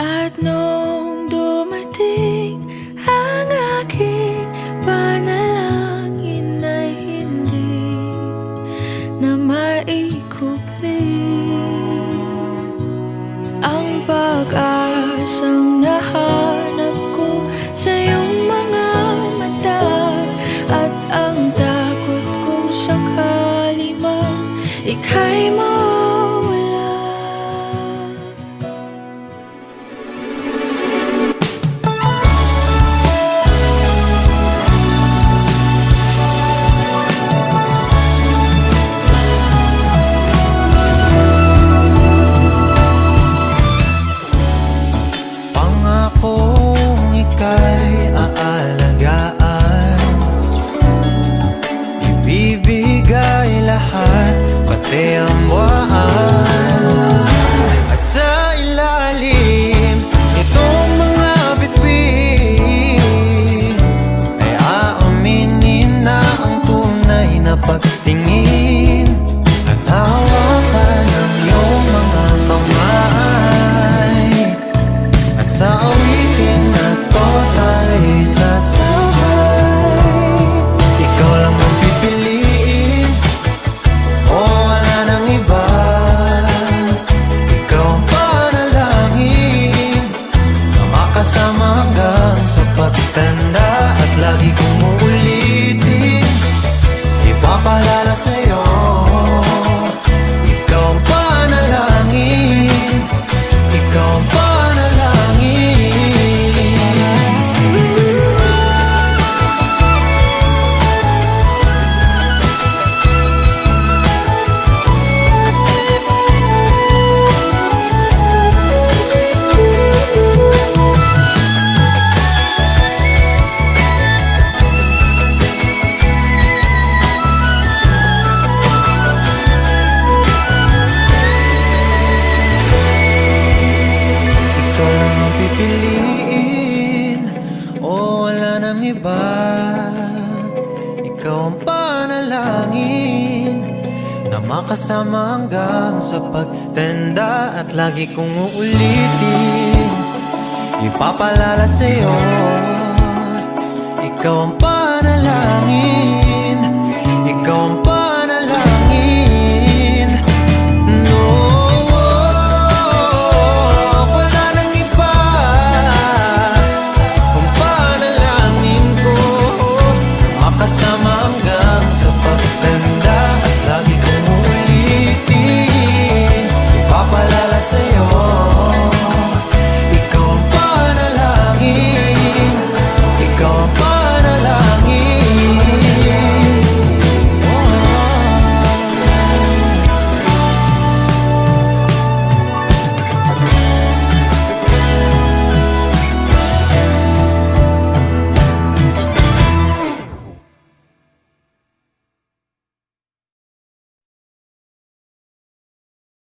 At nung dumating ang aking panalangin ay hindi na maikupli ang pag-asang nahanap ko sa iyong mga mata, at ang takot kung sakali man ika'y mawala. Pangakong ika'y aalagaan, ibibigay lahat, pati ang buwan. At sa ilalim itong mga bituin ay aaminin na ang tunay na pagtingin, at hawakan ang iyong mga kamay. At sa awitin na to tayo'y sasabay. Ikaw lang ang pipiliin, o wala nang iba. Ikaw ang panalangin na makasama hanggang sa pagtanda, at lagi kong uulitin, ipapaalala sa'yo. Ikaw ang panalangin, ikaw ang panalangin. Ikaw lang ang pipiliin, o wala nang iba. Ikaw ang panalangin na makasama hanggang sa pagtanda, at lagi kong uulitin, ipapaalala sa'yo. Ikaw ang panalangin.